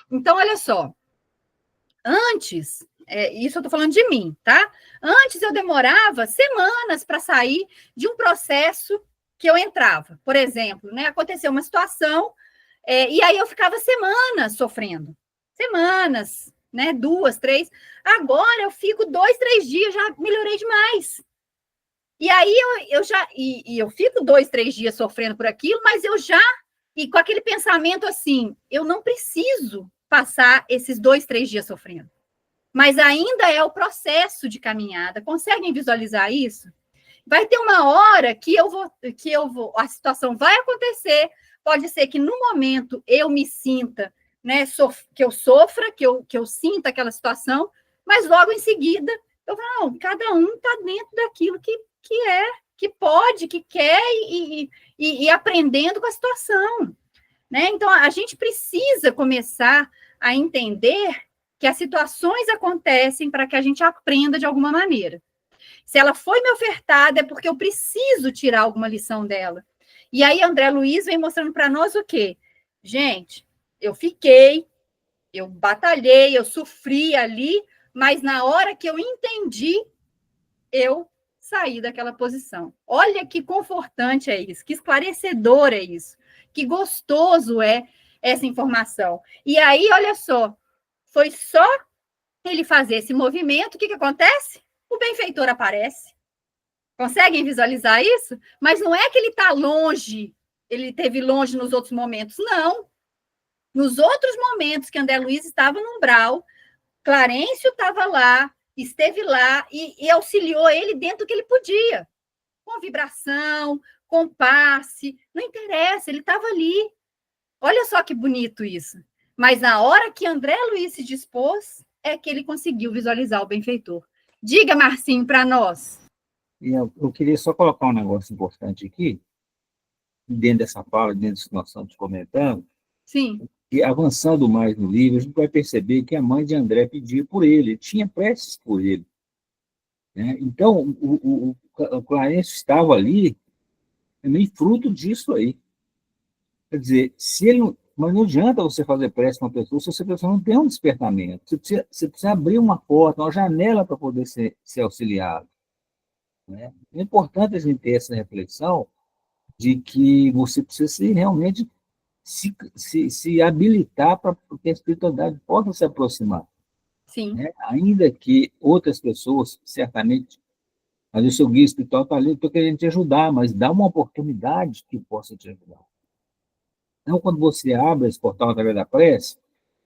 Então, olha só. Antes, isso eu estou falando de mim, tá? Antes eu demorava semanas para sair de um processo que eu entrava. Por exemplo, né? Aconteceu uma situação, e aí eu ficava semanas sofrendo. Semanas, né? 2, 3. Agora eu fico 2, 3 dias, já melhorei demais. E aí eu fico 2, 3 dias sofrendo por aquilo, mas e com aquele pensamento assim, eu não preciso passar esses 2, 3 dias sofrendo. Mas ainda é o processo de caminhada. Conseguem visualizar isso? Vai ter uma hora que a situação vai acontecer, pode ser que no momento eu me sinta, né, que eu sofra, que eu sinta aquela situação, mas logo em seguida eu falo, não, cada um está dentro daquilo que pode, que quer e aprendendo com a situação. Né? Então, a gente precisa começar a entender que as situações acontecem para que a gente aprenda de alguma maneira. Se ela foi me ofertada, é porque eu preciso tirar alguma lição dela. E aí, André Luiz vem mostrando para nós o quê? Gente, eu batalhei, eu sofri ali, mas na hora que eu entendi, eu saí daquela posição. Olha que confortante é isso, que esclarecedor é isso, que gostoso é essa informação. E aí, olha só, foi só ele fazer esse movimento, o que acontece? O benfeitor aparece. Conseguem visualizar isso? Mas não é que ele está longe, ele esteve longe nos outros momentos, não. Nos outros momentos que André Luiz estava no umbral, Clarencio estava lá, esteve lá e auxiliou ele dentro do que ele podia. Com vibração, com passe, não interessa, ele estava ali. Olha só que bonito isso. Mas na hora que André Luiz se dispôs, é que ele conseguiu visualizar o benfeitor. Diga, Marcinho, para nós. Eu queria só colocar um negócio importante aqui, dentro dessa fala, dentro disso que nós estamos comentando. Sim. E avançando mais no livro, a gente vai perceber que a mãe de André pedia por ele, tinha preces por ele. Né? Então, o Clarencio estava ali, meio fruto disso aí. Quer dizer, mas não adianta você fazer prece com uma pessoa se essa pessoa não tem um despertamento. Você precisa abrir uma porta, uma janela para poder ser auxiliado. Né? É importante a gente ter essa reflexão, de que você precisa realmente se habilitar para que a espiritualidade possa se aproximar, Sim. né? Ainda que outras pessoas, certamente, mas o seu guia espiritual está ali, estou querendo te ajudar, mas dá uma oportunidade que possa te ajudar. Então, quando você abre esse portal através da prece,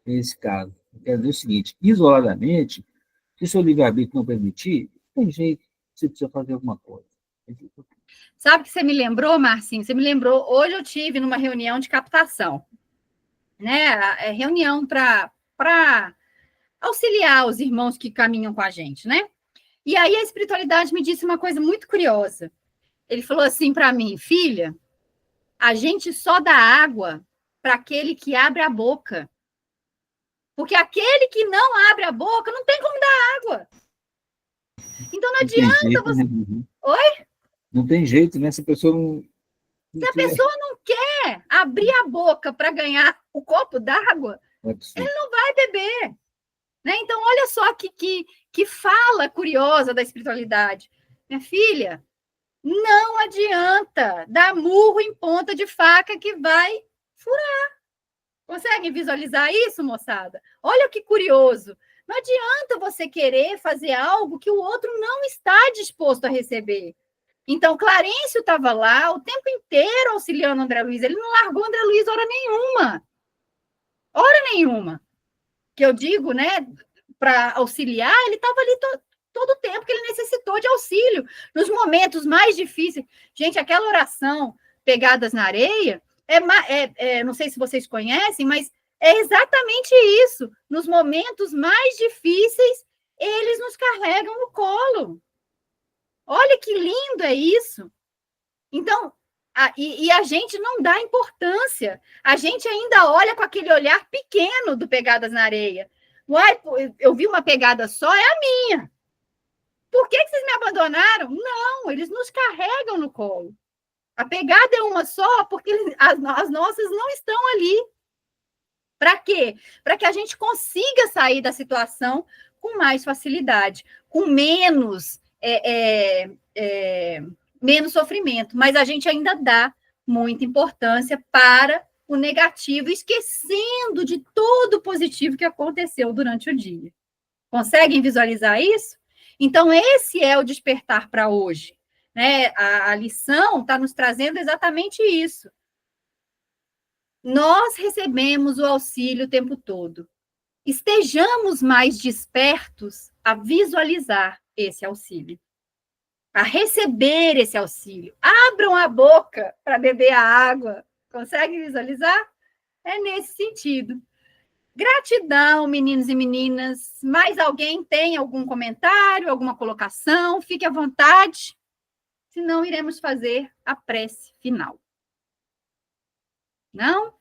nesse caso, eu quero dizer o seguinte, isoladamente, se o seu livre-arbítrio não permitir, tem jeito, você precisa fazer alguma coisa. Sabe o que você me lembrou, Marcinho? Você me lembrou, hoje eu tive numa reunião de captação, né? Reunião para auxiliar os irmãos que caminham com a gente, né? E aí a espiritualidade me disse uma coisa muito curiosa. Ele falou assim para mim, filha, a gente só dá água para aquele que abre a boca. Porque aquele que não abre a boca não tem como dar água. Então não adianta você. Né? Oi? Não tem jeito, né? Se a pessoa não. Se a pessoa não quer abrir a boca para ganhar o copo d'água, ele não vai beber. Né? Então, olha só que fala curiosa da espiritualidade. Minha filha, não adianta dar murro em ponta de faca que vai furar. Conseguem visualizar isso, moçada? Olha que curioso. Não adianta você querer fazer algo que o outro não está disposto a receber. Então, Clarencio estava lá o tempo inteiro auxiliando o André Luiz. Ele não largou o André Luiz hora nenhuma. Hora nenhuma. Que eu digo, né? Para auxiliar, ele estava ali todo o tempo que ele necessitou de auxílio. Nos momentos mais difíceis. Gente, aquela oração, Pegadas na Areia, não sei se vocês conhecem, mas é exatamente isso. Nos momentos mais difíceis, eles nos carregam no colo. Olha que lindo é isso. Então, a gente não dá importância. A gente ainda olha com aquele olhar pequeno do Pegadas na Areia. Uai, eu vi uma pegada só, é a minha. Por que vocês me abandonaram? Não, eles nos carregam no colo. A pegada é uma só, porque as nossas não estão ali. Para quê? Para que a gente consiga sair da situação com mais facilidade, com menos menos sofrimento, mas a gente ainda dá muita importância para o negativo, esquecendo de todo o positivo que aconteceu durante o dia. Conseguem visualizar isso? Então, esse é o despertar para hoje. Né? A lição está nos trazendo exatamente isso. Nós recebemos o auxílio o tempo todo. Estejamos mais despertos a visualizar esse auxílio, a receber esse auxílio. Abram a boca para beber a água. Consegue visualizar? É nesse sentido. Gratidão, meninos e meninas. Mais alguém tem algum comentário, alguma colocação? Fique à vontade. Senão, iremos fazer a prece final. Não?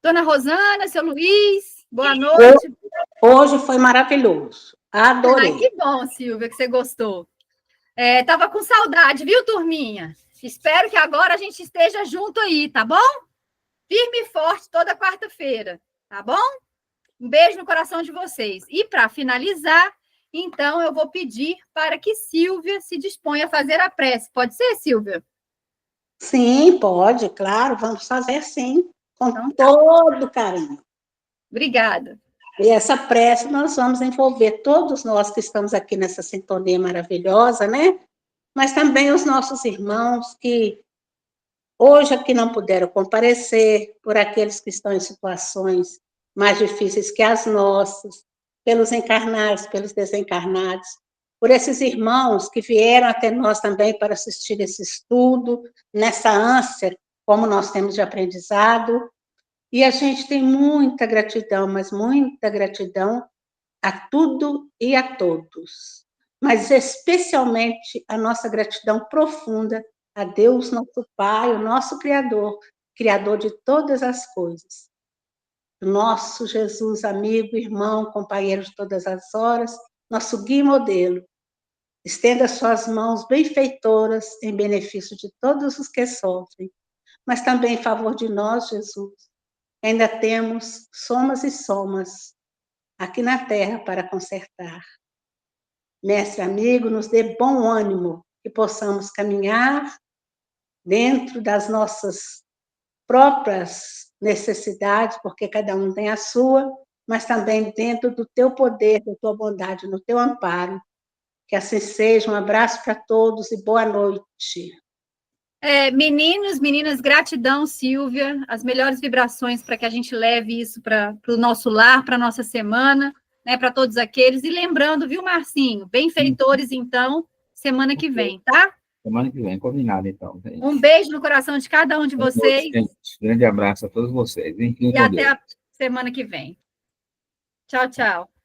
Dona Rosana, seu Luiz, boa noite. Hoje foi maravilhoso. Adorei. Ai, que bom, Silvia, que você gostou. Tava com saudade, viu, turminha? Espero que agora a gente esteja junto aí, tá bom? Firme e forte toda quarta-feira, tá bom? Um beijo no coração de vocês. E para finalizar, então, eu vou pedir para que Silvia se disponha a fazer a prece. Pode ser, Silvia? Sim, pode, claro, vamos fazer sim, com Então, todo carinho. Obrigada. E essa prece nós vamos envolver todos nós que estamos aqui nessa sintonia maravilhosa, né? Mas também os nossos irmãos que hoje aqui não puderam comparecer, por aqueles que estão em situações mais difíceis que as nossas, pelos encarnados, pelos desencarnados, por esses irmãos que vieram até nós também para assistir esse estudo, nessa ânsia, como nós temos de aprendizado. E a gente tem muita gratidão, mas muita gratidão a tudo e a todos. Mas especialmente a nossa gratidão profunda a Deus, nosso Pai, o nosso Criador, Criador de todas as coisas. Nosso Jesus, amigo, irmão, companheiro de todas as horas, nosso guia e modelo. Estenda suas mãos benfeitoras em benefício de todos os que sofrem, mas também em favor de nós, Jesus. Ainda temos somas e somas aqui na terra para consertar. Mestre amigo, nos dê bom ânimo, que possamos caminhar dentro das nossas próprias necessidades, porque cada um tem a sua, mas também dentro do teu poder, da tua bondade, no teu amparo. Que assim seja. Um abraço para todos e boa noite. Meninos, meninas, gratidão, Silvia. As melhores vibrações para que a gente leve isso para o nosso lar, para a nossa semana, né, para todos aqueles. E lembrando, viu, Marcinho? Benfeitores, então, semana que vem, tá? Semana que vem, combinado, então. Gente. Um beijo no coração de cada um de vocês. Grande abraço a todos vocês. E até a semana que vem. Tchau, tchau.